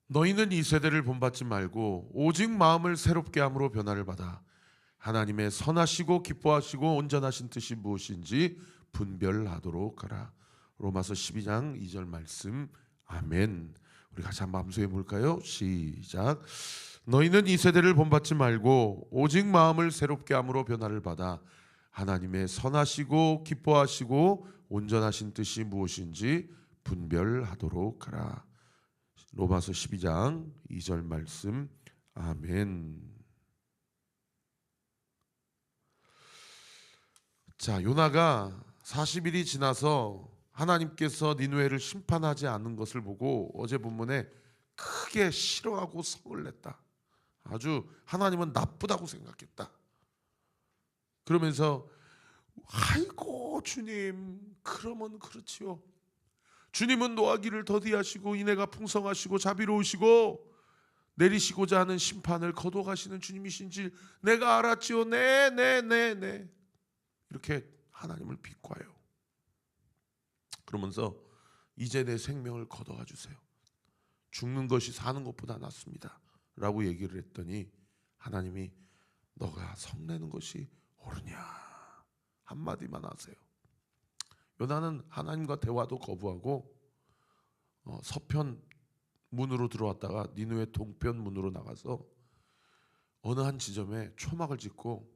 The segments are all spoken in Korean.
너희는 이 세대를 본받지 말고 오직 마음을 새롭게 함으로 변화를 받아 하나님의 선하시고 기뻐하시고 온전하신 뜻이 무엇인지 분별하도록 하라. 로마서 12장 2절 말씀. 아멘. 우리 같이 한번 함수해 볼까요? 시작. 너희는 이 세대를 본받지 말고 오직 마음을 새롭게 함으로 변화를 받아 하나님의 선하시고 기뻐하시고 온전하신 뜻이 무엇인지 분별하도록 하라. 로마서 12장 2절 말씀. 아멘. 자, 요나가 40일이 지나서 하나님께서 니느웨를 심판하지 않는 것을 보고 어제 본문에 크게 싫어하고 성을 냈다. 아주 하나님은 나쁘다고 생각했다. 그러면서 아이고 주님, 그러면 그렇지요. 주님은 노하기를 더디하시고 인애가 풍성하시고 자비로우시고 내리시고자 하는 심판을 거둬가시는 주님이신지 내가 알았지요. 네. 이렇게 하나님을 비꼬아요. 그러면서 이제 내 생명을 거둬가 주세요. 죽는 것이 사는 것보다 낫습니다 라고 얘기를 했더니 하나님이 너가 성내는 것이 옳으냐 한마디만 하세요. 요나는 하나님과 대화도 거부하고 서편 문으로 들어왔다가 니느웨 동편 문으로 나가서 어느 한 지점에 초막을 짓고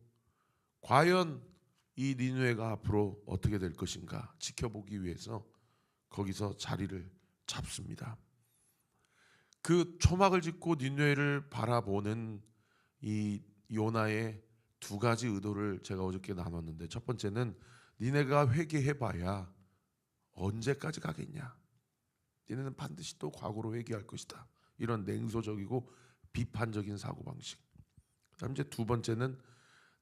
과연 이 니느웨가 앞으로 어떻게 될 것인가 지켜보기 위해서 거기서 자리를 잡습니다. 그 초막을 짓고 니느웨를 바라보는 이 요나의 두 가지 의도를 제가 어저께 나눴는데, 첫 번째는 니네가 회개해봐야 언제까지 가겠냐, 니네는 반드시 또 과거로 회개할 것이다, 이런 냉소적이고 비판적인 사고방식. 그다음 이제 두 번째는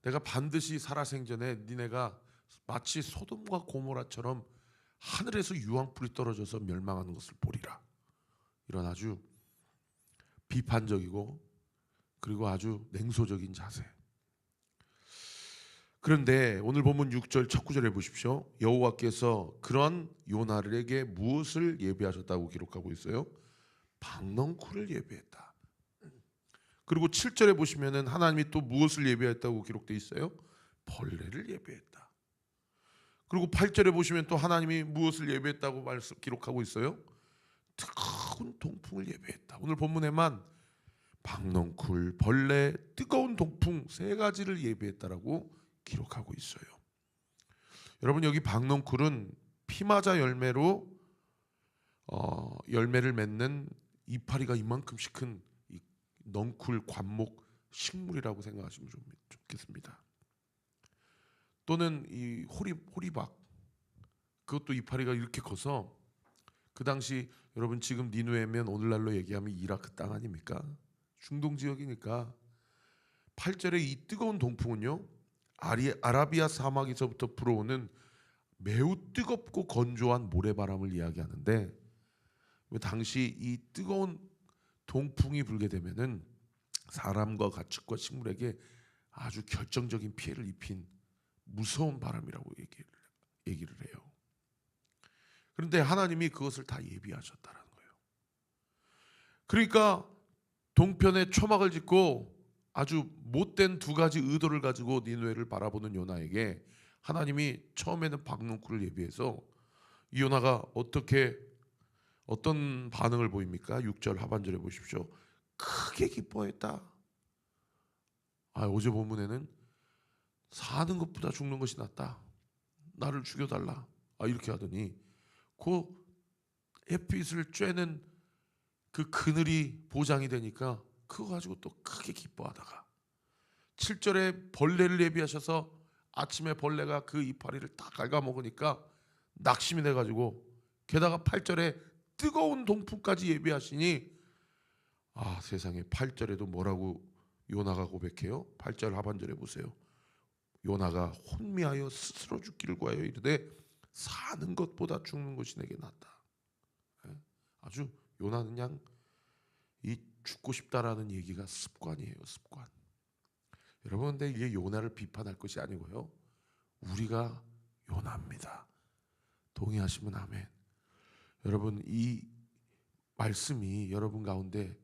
내가 반드시 살아생전에 니네가 마치 소돔과 고모라처럼 하늘에서 유황불이 떨어져서 멸망하는 것을 보리라. 이런 아주 비판적이고 그리고 아주 냉소적인 자세. 그런데 오늘 본문 6절 첫 구절에 보십시오. 여호와께서 그런 요나에게 무엇을 예비하셨다고 기록하고 있어요? 박넝쿨을 예비했다. 그리고 7절에 보시면은 하나님이 또 무엇을 예비했다고 기록되어 있어요? 벌레를 예비했다. 그리고 8절에 보시면 또 하나님이 무엇을 예비했다고 기록하고 있어요? 뜨거운 동풍을 예비했다. 오늘 본문에만 박넝쿨, 벌레, 뜨거운 동풍 세 가지를 예비했다라고 기록하고 있어요. 여러분, 여기 박넝쿨은 피마자 열매로 열매를 맺는 이파리가 이만큼씩 큰 이 넝쿨 관목 식물이라고 생각하시면 좋겠습니다. 또는 이 호리박, 그것도 이파리가 이렇게 커서 그 당시 여러분 지금 니느웨면 오늘날로 얘기하면 이라크 땅 아닙니까? 중동 지역이니까 8절에 이 뜨거운 동풍은요, 아라비아 사막에서부터 불어오는 매우 뜨겁고 건조한 모래바람을 이야기하는데, 당시 이 뜨거운 동풍이 불게 되면은 사람과 가축과 식물에게 아주 결정적인 피해를 입힌 무서운 바람이라고 얘기를 해요. 그런데 하나님이 그것을 다 예비하셨다는 거예요. 그러니까 동편에 초막을 짓고 아주 못된 두 가지 의도를 가지고 니느웨를 바라보는 요나에게 하나님이 처음에는 박넝쿨을 예비해서 이 요나가 어떤 반응을 보입니까? 6절 하반절에 보십시오. 크게 기뻐했다. 어제 본문에는 사는 것보다 죽는 것이 낫다, 나를 죽여달라, 이렇게 하더니 그 햇빛을 쬐는 그 그늘이 보장이 되니까 그거 가지고 또 크게 기뻐하다가 7절에 벌레를 예비하셔서 아침에 벌레가 그 이파리를 다 갉아먹으니까 낙심이 돼가지고, 게다가 8절에 뜨거운 동풍까지 예비하시니 세상에 8절에도 뭐라고 요나가 고백해요? 8절 하반절에 보세요. 요나가 혼미하여 스스로 죽기를 구하여 이르되 사는 것보다 죽는 것이 내게 낫다. 아주 요나는 그냥 이 죽고 싶다라는 얘기가 습관이에요, 습관. 여러분, 근데 이게 요나를 비판할 것이 아니고요, 우리가 요나입니다. 동의하시면 아멘. 여러분, 이 말씀이 여러분 가운데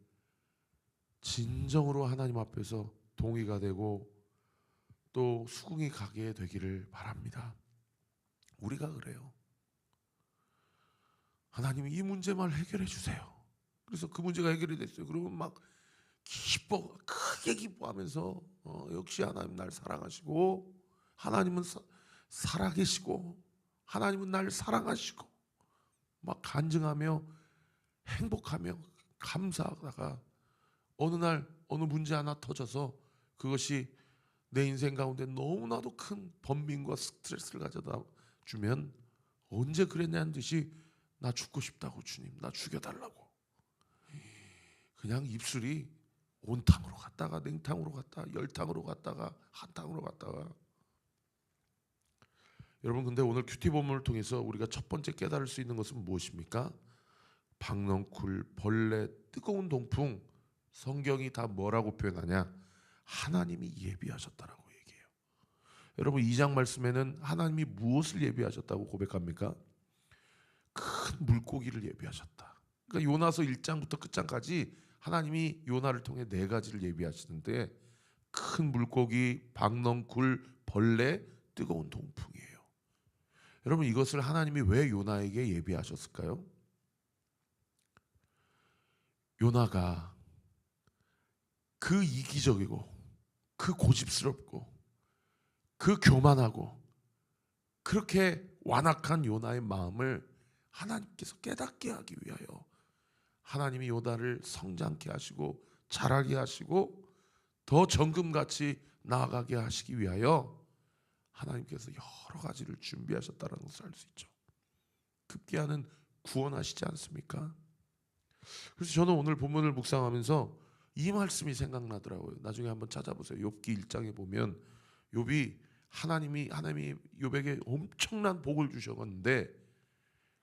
진정으로 하나님 앞에서 동의가 되고 또 수긍이 가게 되기를 바랍니다. 우리가 그래요. 하나님이 이 문제만 해결해 주세요. 그래서 그 문제가 해결이 됐어요. 그러면 막 크게 기뻐하면서 역시 하나님 날 사랑하시고, 하나님은 살아계시고, 하나님은 날 사랑하시고, 막 간증하며 행복하며 감사하다가 어느 날 어느 문제 하나 터져서 그것이 내 인생 가운데 너무나도 큰 번민과 스트레스를 가져다 주면 언제 그랬냐는 듯이 나 죽고 싶다고, 주님 나 죽여달라고, 그냥 입술이 온탕으로 갔다가 냉탕으로 갔다가 열탕으로 갔다가 한탕으로 갔다가. 여러분, 근데 오늘 큐티 본문을 통해서 우리가 첫 번째 깨달을 수 있는 것은 무엇입니까? 박넝쿨, 벌레, 뜨거운 동풍, 성경이 다 뭐라고 표현하냐? 하나님이 예비하셨다라고 얘기해요. 여러분, 2장 말씀에는 하나님이 무엇을 예비하셨다고 고백합니까? 큰 물고기를 예비하셨다. 그러니까 요나서 1장부터 끝장까지 하나님이 요나를 통해 4가지를 예비하시는데, 큰 물고기, 박넝쿨, 벌레, 뜨거운 동풍이에요. 여러분, 이것을 하나님이 왜 요나에게 예비하셨을까요? 요나가 그 이기적이고 그 고집스럽고 그 교만하고 그렇게 완악한 요나의 마음을 하나님께서 깨닫게 하기 위하여 하나님이 요나를 성장케 하시고 자라게 하시고 더 정금같이 나아가게 하시기 위하여 하나님께서 여러 가지를 준비하셨다는 것을 알 수 있죠. 급기야는 구원하시지 않습니까? 그래서 저는 오늘 본문을 묵상하면서 이 말씀이 생각나더라고요. 나중에 한번 찾아보세요. 욥기 1장에 보면 욥이 하나님이 욥에게 엄청난 복을 주셨는데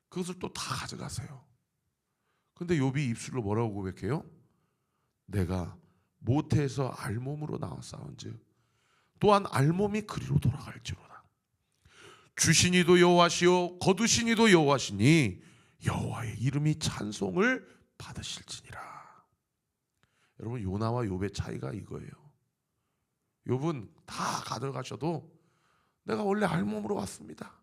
그것을 또 다 가져가세요. 근데 욥이 입술로 뭐라고 고백해요? 내가 모태에서 알몸으로 나왔사온즉 또한 알몸이 그리로 돌아갈지로다. 주시니도 여호와시요 거두시니도 여호와시니 여호와의 이름이 찬송을 받으실지니라. 여러분, 요나와 욥의 차이가 이거예요. 욥은 다 가져가셔도 내가 원래 알몸으로 왔습니다.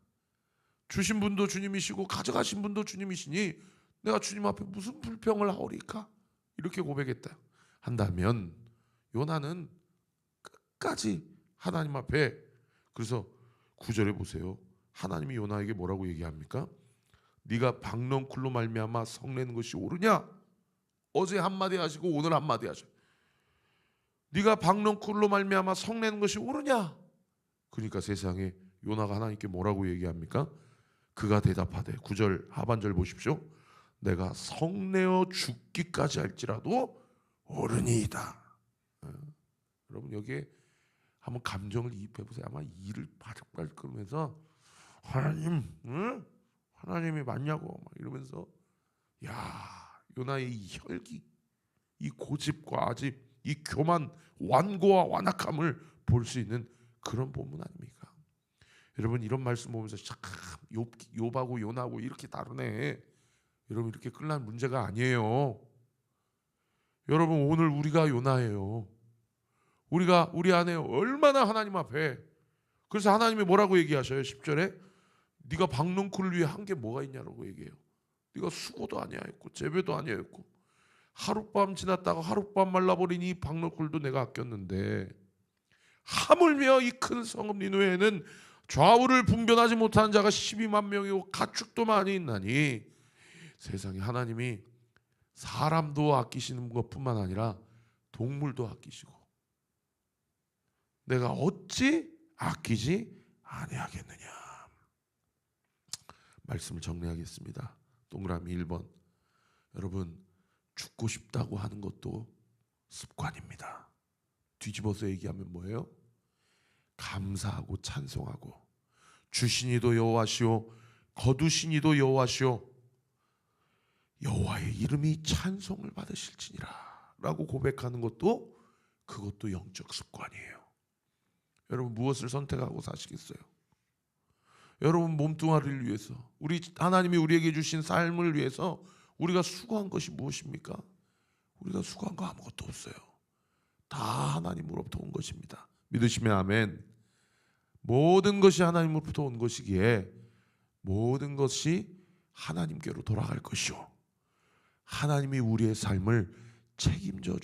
주신 분도 주님이시고 가져가신 분도 주님이시니 내가 주님 앞에 무슨 불평을 하오리까? 이렇게 고백했다 한다면, 요나는 끝까지 하나님 앞에, 그래서 9절에 보세요. 하나님이 요나에게 뭐라고 얘기합니까? 네가 박넝쿨로 말미암아 성내는 것이 옳으냐? 어제 한마디 하시고 오늘 한마디 하셔. 네가 박넝쿨로 말미암아 성내는 것이 옳으냐? 그러니까 세상에 요나가 하나님께 뭐라고 얘기합니까? 그가 대답하되, 9절 하반절 보십시오. 내가 성내어 죽기까지 할지라도 옳으니이다. 여러분, 여기에 한번 감정을 이입해 보세요. 아마 이를 바득바득 끓으면서 하나님, 하나님이 맞냐고 막 이러면서, 야, 요나의 이 혈기, 이 고집과 아집, 이 교만, 완고와 완악함을 볼 수 있는 그런 본문 아닙니까? 여러분, 이런 말씀 보면서 참 욥하고 요나하고 이렇게 다르네. 여러분, 이렇게 끝난 문제가 아니에요. 여러분, 오늘 우리가 요나예요. 우리 안에 얼마나 하나님 앞에, 그래서 하나님이 뭐라고 얘기하셔요? 10절에 네가 박넝쿨을 위해 한 게 뭐가 있냐라고 얘기해요. 네가 수고도 아니하였고 재배도 아니하였고 하룻밤 지났다가 하룻밤 말라버리니 박넝쿨도 내가 아꼈는데, 하물며 이 큰 성읍 니느웨에는 좌우를 분별하지 못하는 자가 12만 명이고 가축도 많이 있나니. 세상에 하나님이 사람도 아끼시는 것뿐만 아니라 동물도 아끼시고 내가 어찌 아끼지 아니하겠느냐. 말씀을 정리하겠습니다. 동그라미 1번. 여러분, 죽고 싶다고 하는 것도 습관입니다. 뒤집어서 얘기하면 뭐예요? 감사하고 찬송하고 주시니도 여호와시오 거두시니도 여호와시오 여호와의 이름이 찬송을 받으실지니라 라고 고백하는 것도, 그것도 영적 습관이에요. 여러분, 무엇을 선택하고 사시겠어요? 여러분, 몸뚱아리를 위해서, 우리 하나님이 우리에게 주신 삶을 위해서 우리가 수고한 것이 무엇입니까? 우리가 수고한 거 아무것도 없어요. 다 하나님으로부터 온 것입니다. 믿으시면 아멘. 모든 것이 하나님으로부터 온 것이기에 모든 것이 하나님께로 돌아갈 것이요, 하나님이 우리의 삶을 책임져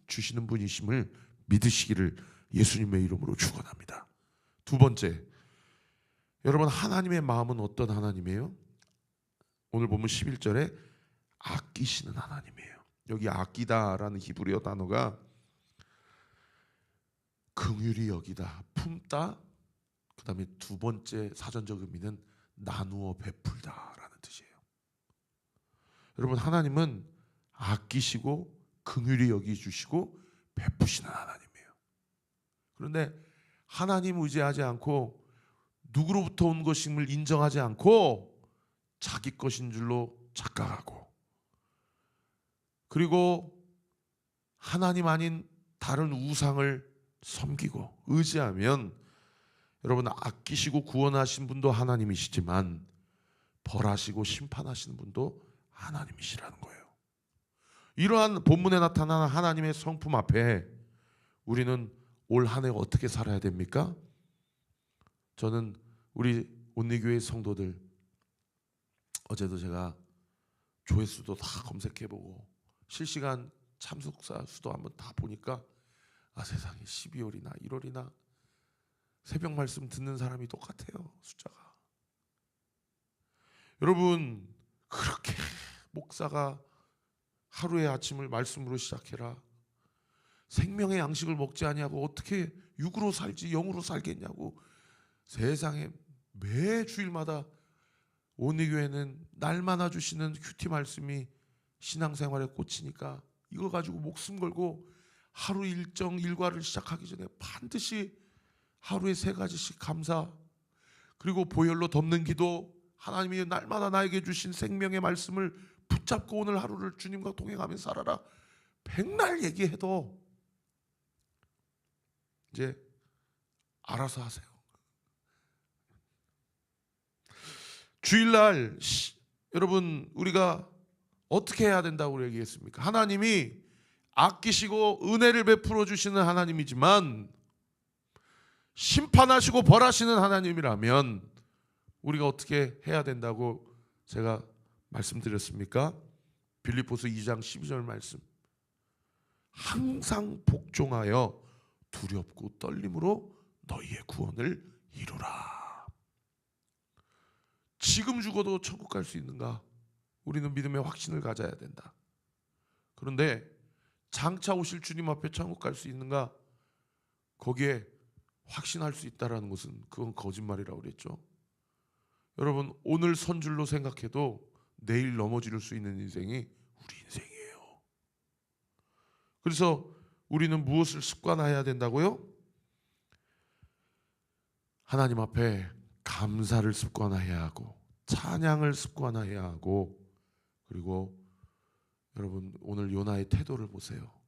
주시는 분이심을 믿으시기를 예수님의 이름으로 축원합니다. 두 번째, 여러분, 하나님의 마음은 어떤 하나님이에요? 오늘 보면 11절에 아끼시는 하나님이에요. 여기 아끼다라는 히브리어 단어가 긍휼히 여기다, 품다, 그 다음에 두 번째 사전적 의미는 나누어 베풀다라는 뜻이에요. 여러분, 하나님은 아끼시고 긍휼히 여기주시고 베푸시는 하나님이에요. 그런데 하나님 의지하지 않고 누구로부터 온 것임을 인정하지 않고 자기 것인 줄로 착각하고, 그리고 하나님 아닌 다른 우상을 섬기고 의지하면, 여러분, 아끼시고 구원하신 분도 하나님이시지만 벌하시고 심판하시는 분도 하나님이시라는 거예요. 이러한 본문에 나타나는 하나님의 성품 앞에 우리는 올 한 해 어떻게 살아야 됩니까? 저는 우리 온리교회 성도들, 어제도 제가 조회수도 다 검색해보고 실시간 참석자 수도 한번 다 보니까, 세상에 12월이나 1월이나 새벽 말씀 듣는 사람이 똑같아요, 숫자가. 여러분, 그렇게 목사가 하루의 아침을 말씀으로 시작해라, 생명의 양식을 먹지 아니하고 어떻게 육으로 살지 영으로 살겠냐고, 세상에 매 주일마다 온리교회는 날마다 주시는 큐티 말씀이 신앙생활에 꽂히니까 이거 가지고 목숨 걸고 하루 일과를 시작하기 전에 반드시 하루에 3가지씩 감사, 그리고 보혈로 덮는 기도, 하나님이 날마다 나에게 주신 생명의 말씀을 붙잡고 오늘 하루를 주님과 동행하며 살아라, 백날 얘기해도 이제 알아서 하세요. 주일날 여러분, 우리가 어떻게 해야 된다고 얘기했습니까? 하나님이 아끼시고 은혜를 베풀어 주시는 하나님이지만 심판하시고 벌하시는 하나님이라면 우리가 어떻게 해야 된다고 제가 말씀드렸습니까? 빌립보서 2장 12절 말씀, 항상 복종하여 두렵고 떨림으로 너희의 구원을 이루라. 지금 죽어도 천국 갈 수 있는가? 우리는 믿음의 확신을 가져야 된다. 그런데 장차 오실 주님 앞에 천국 갈 수 있는가? 거기에 확신할 수 있다라는 것은 그건 거짓말이라고 그랬죠. 여러분, 오늘 선줄로 생각해도 내일 넘어질 수 있는 인생이 우리 인생이에요. 그래서 우리는 무엇을 습관화해야 된다고요? 하나님 앞에 감사를 습관화해야 하고, 찬양을 습관화해야 하고, 그리고 여러분, 오늘 요나의 태도를 보세요.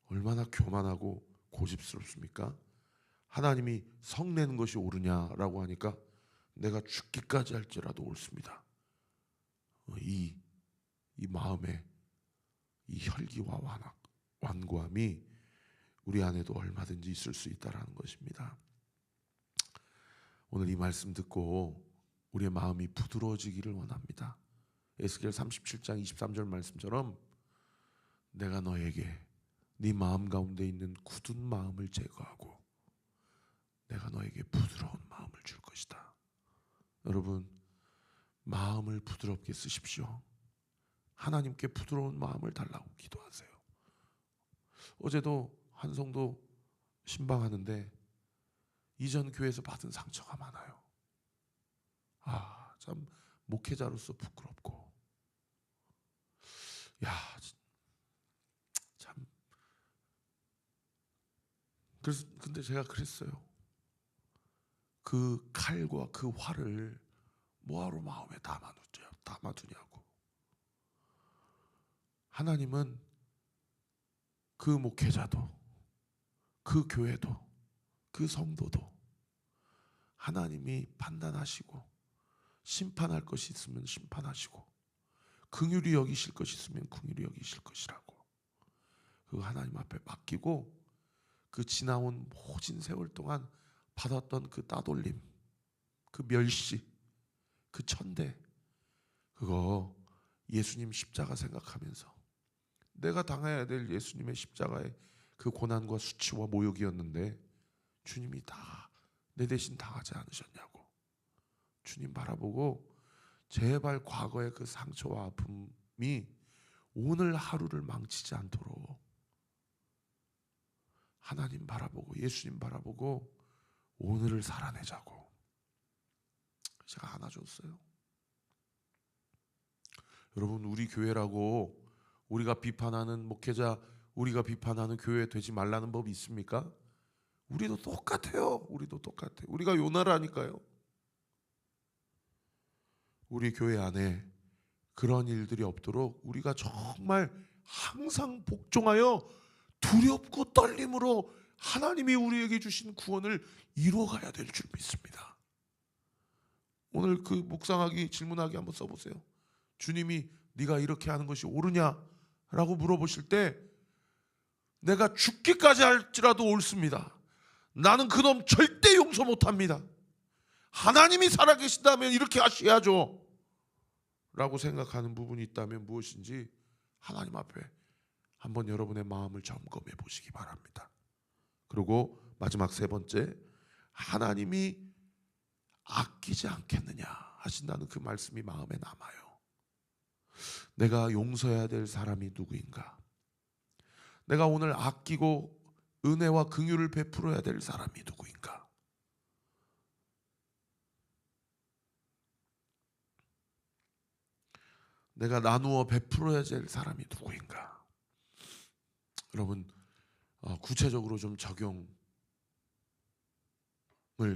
얼마나 교만하고 고집스럽습니까? 하나님이 성내는 것이 옳으냐라고 하니까 내가 죽기까지 할지라도 옳습니다. 이 마음에 이 혈기와 완고함이 우리 안에도 얼마든지 있을 수 있다라는 것입니다. 오늘 이 말씀 듣고 우리의 마음이 부드러워지기를 원합니다. 에스겔 37장 23절 말씀처럼 내가 너에게 네 마음 가운데 있는 굳은 마음을 제거하고 내가 너에게 부드러운 마음을 줄 것이다. 여러분, 마음을 부드럽게 쓰십시오. 하나님께 부드러운 마음을 달라고 기도하세요. 어제도 한 성도 신방하는데 이전 교회에서 받은 상처가 많아요. 참 목회자로서 부끄럽고, 참. 그래서 근데 제가 그랬어요. 그 칼과 그 활을 뭐하러 마음에 담아두냐고. 하나님은 그 목회자도, 그 교회도, 그 성도도 하나님이 판단하시고 심판할 것이 있으면 심판하시고, 긍휼히 여기실 것이 있으면 긍휼히 여기실 것이라고. 그 하나님 앞에 맡기고 그 지나온 모진 세월 동안 받았던 그 따돌림, 그 멸시, 그 천대, 그거 예수님 십자가 생각하면서 내가 당해야 될 예수님의 십자가의 그 고난과 수치와 모욕이었는데 주님이 다 내 대신 당하지 않으셨냐고. 주님 바라보고 제발 과거의 그 상처와 아픔이 오늘 하루를 망치지 않도록 하나님 바라보고 예수님 바라보고 오늘을 살아내자고 제가 안아줬어요. 여러분, 우리 교회라고 우리가 비판하는 목회자, 우리가 비판하는 교회 되지 말라는 법이 있습니까? 우리도 똑같아요. 우리도 똑같아요. 우리가 요나라니까요. 우리 교회 안에 그런 일들이 없도록 우리가 정말 항상 복종하여 두렵고 떨림으로 하나님이 우리에게 주신 구원을 이루어가야 될 줄 믿습니다. 오늘 그 묵상하기 질문하기 한번 써보세요. 주님이 네가 이렇게 하는 것이 옳으냐라고 물어보실 때 내가 죽기까지 할지라도 옳습니다. 나는 그놈 절대 용서 못합니다. 하나님이 살아계신다면 이렇게 하셔야죠 라고 생각하는 부분이 있다면 무엇인지 하나님 앞에 한번 여러분의 마음을 점검해 보시기 바랍니다. 그리고 마지막 세 번째, 하나님이 아끼지 않겠느냐 하신다는 그 말씀이 마음에 남아요. 내가 용서해야 될 사람이 누구인가? 내가 오늘 아끼고 은혜와 긍휼을 베풀어야 될 사람이 누구인가? 내가 나누어 베풀어야 될 사람이 누구인가? 여러분, 구체적으로 좀 적용을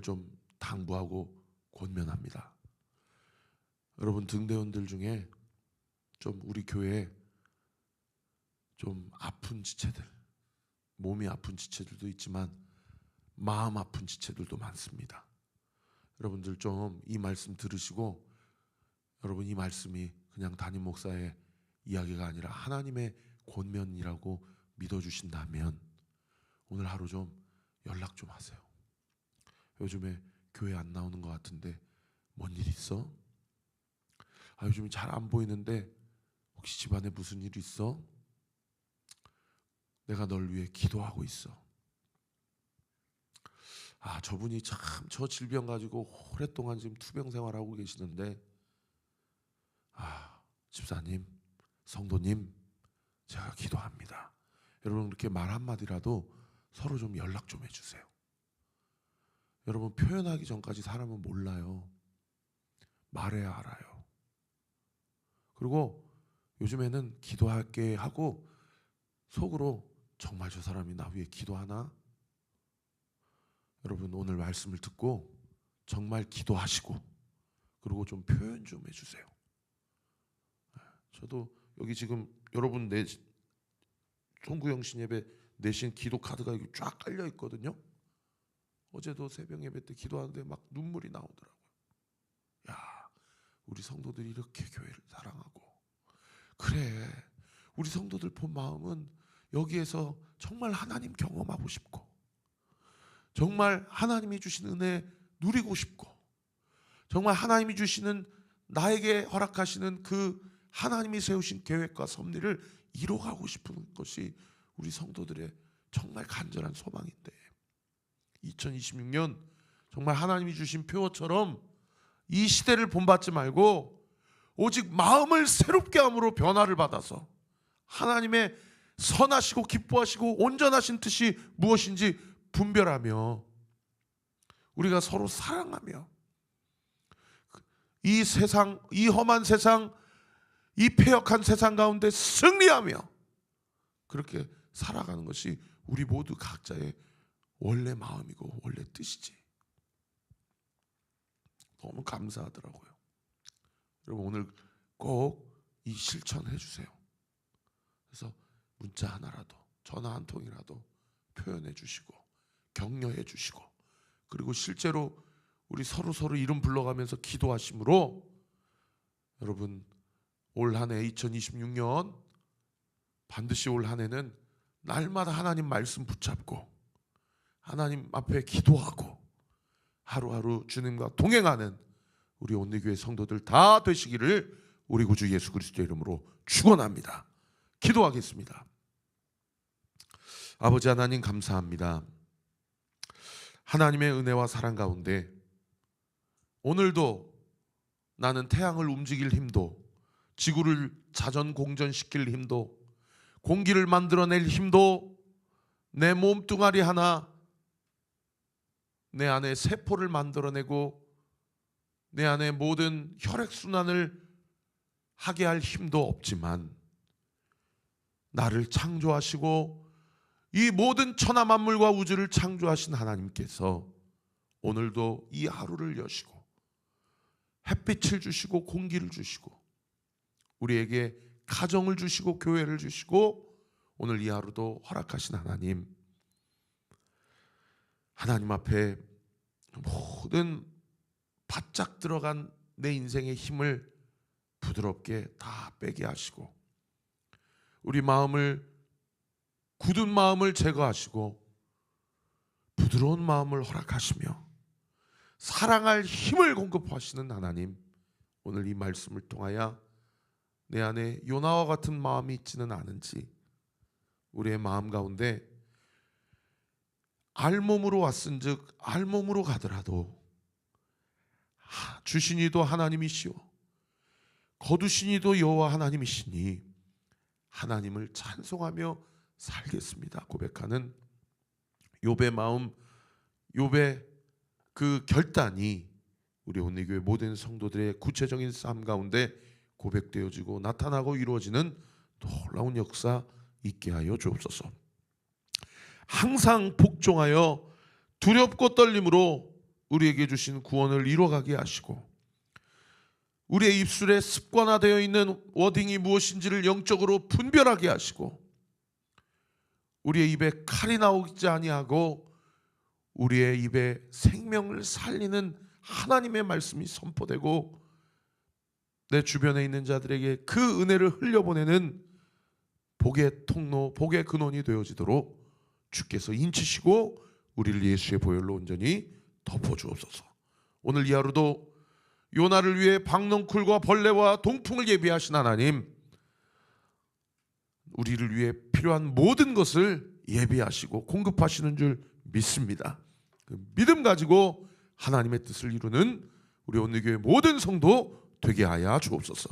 좀 당부하고 권면합니다. 여러분, 등대원들 중에 좀 우리 교회에 좀 아픈 지체들, 몸이 아픈 지체들도 있지만 마음 아픈 지체들도 많습니다. 여러분들 좀 이 말씀 들으시고 여러분 이 말씀이 그냥 담임 목사의 이야기가 아니라 하나님의 권면이라고 믿어주신다면 오늘 하루 좀 연락 좀 하세요. 요즘에 교회 안 나오는 것 같은데 뭔 일 있어? 요즘에 잘 안 보이는데 혹시 집안에 무슨 일 있어? 내가 널 위해 기도하고 있어. 저분이 참 저 질병 가지고 오랫동안 지금 투병 생활하고 계시는데 집사님, 성도님, 제가 기도합니다. 여러분 그렇게 말 한마디라도 서로 좀 연락 좀 해주세요. 여러분 표현하기 전까지 사람은 몰라요. 말해야 알아요. 그리고 요즘에는 기도할게 하고 속으로 정말 저 사람이 나 위해 기도하나? 여러분 오늘 말씀을 듣고 정말 기도하시고 그리고 좀 표현 좀 해주세요. 저도 여기 지금 여러분 송구영 신예배 내신 기도 카드가 여기 쫙 깔려 있거든요. 어제도 새벽 예배 때 기도하는데 막 눈물이 나오더라고요. 우리 성도들이 이렇게 교회를 사랑하고 그래, 우리 성도들 본 마음은 여기에서 정말 하나님 경험하고 싶고 정말 하나님이 주신 은혜 누리고 싶고 정말 하나님이 주시는 나에게 허락하시는 그 하나님이 세우신 계획과 섭리를 이뤄가고 싶은 것이 우리 성도들의 정말 간절한 소망인데 2026년 정말 하나님이 주신 표어처럼 이 시대를 본받지 말고 오직 마음을 새롭게 함으로 변화를 받아서 하나님의 선하시고 기뻐하시고 온전하신 뜻이 무엇인지 분별하며 우리가 서로 사랑하며 이 세상, 이 험한 세상, 이 패역한 세상 가운데 승리하며 그렇게 살아가는 것이 우리 모두 각자의 원래 마음이고 원래 뜻이지. 너무 감사하더라고요. 여러분 오늘 꼭 이 실천해 주세요. 그래서 문자 하나라도 전화 한 통이라도 표현해 주시고 격려해 주시고 그리고 실제로 우리 서로 이름 불러가면서 기도하심으로 여러분 올 한 해 2026년 반드시 올 한 해는 날마다 하나님 말씀 붙잡고 하나님 앞에 기도하고 하루하루 주님과 동행하는 우리 온리교회 성도들 다 되시기를 우리 구주 예수 그리스도의 이름으로 축원합니다. 기도하겠습니다. 아버지 하나님 감사합니다. 하나님의 은혜와 사랑 가운데 오늘도 나는 태양을 움직일 힘도 지구를 자전공전시킬 힘도 공기를 만들어낼 힘도 내 몸뚱아리 하나 내 안에 세포를 만들어내고 내 안에 모든 혈액순환을 하게 할 힘도 없지만 나를 창조하시고 이 모든 천하 만물과 우주를 창조하신 하나님께서 오늘도 이 하루를 여시고 햇빛을 주시고 공기를 주시고 우리에게 가정을 주시고 교회를 주시고 오늘 이 하루도 허락하신 하나님 앞에 모든 바짝 들어간 내 인생의 힘을 부드럽게 다 빼게 하시고 우리 마음을 굳은 마음을 제거하시고 부드러운 마음을 허락하시며 사랑할 힘을 공급하시는 하나님, 오늘 이 말씀을 통하여 내 안에 요나와 같은 마음이 있지는 않은지 우리의 마음 가운데 알몸으로 왔은즉 알몸으로 가더라도 주신이도 하나님이시오 거두신이도 여호와 하나님이시니 하나님을 찬송하며 살겠습니다 고백하는 욥의 마음, 욥의 그 결단이 우리 온리교회 모든 성도들의 구체적인 삶 가운데 고백되어지고 나타나고 이루어지는 놀라운 역사 있게 하여 주옵소서. 항상 복종하여 두렵고 떨림으로 우리에게 주신 구원을 이루어가게 하시고 우리의 입술에 습관화되어 있는 워딩이 무엇인지를 영적으로 분별하게 하시고 우리의 입에 칼이 나오지 아니하고 우리의 입에 생명을 살리는 하나님의 말씀이 선포되고 내 주변에 있는 자들에게 그 은혜를 흘려보내는 복의 통로, 복의 근원이 되어지도록 주께서 인치시고 우리를 예수의 보혈로 온전히 덮어주옵소서. 오늘 이 하루도 요나를 위해 박넝쿨과 벌레와 동풍을 예비하신 하나님, 우리를 위해 필요한 모든 것을 예비하시고 공급하시는 줄 믿습니다. 그 믿음 가지고 하나님의 뜻을 이루는 우리 온리교회 모든 성도 되게 하여 주옵소서.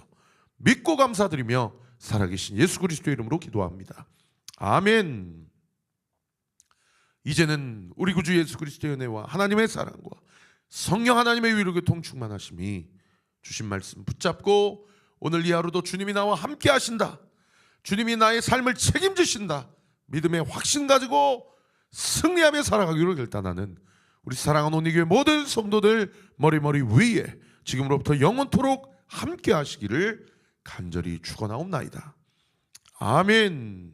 믿고 감사드리며 살아계신 예수 그리스도의 이름으로 기도합니다. 아멘. 이제는 우리 구주 예수 그리스도의 은혜와 하나님의 사랑과 성령 하나님의 위로 교통 충만하심이 주신 말씀 붙잡고 오늘 이 하루도 주님이 나와 함께 하신다, 주님이 나의 삶을 책임지신다 믿음의 확신 가지고 승리하며 살아가기로 결단하는 우리 사랑하는 온리교회 모든 성도들 머리 위에 지금으로부터 영원토록 함께 하시기를 간절히 축원하옵나이다. 아멘.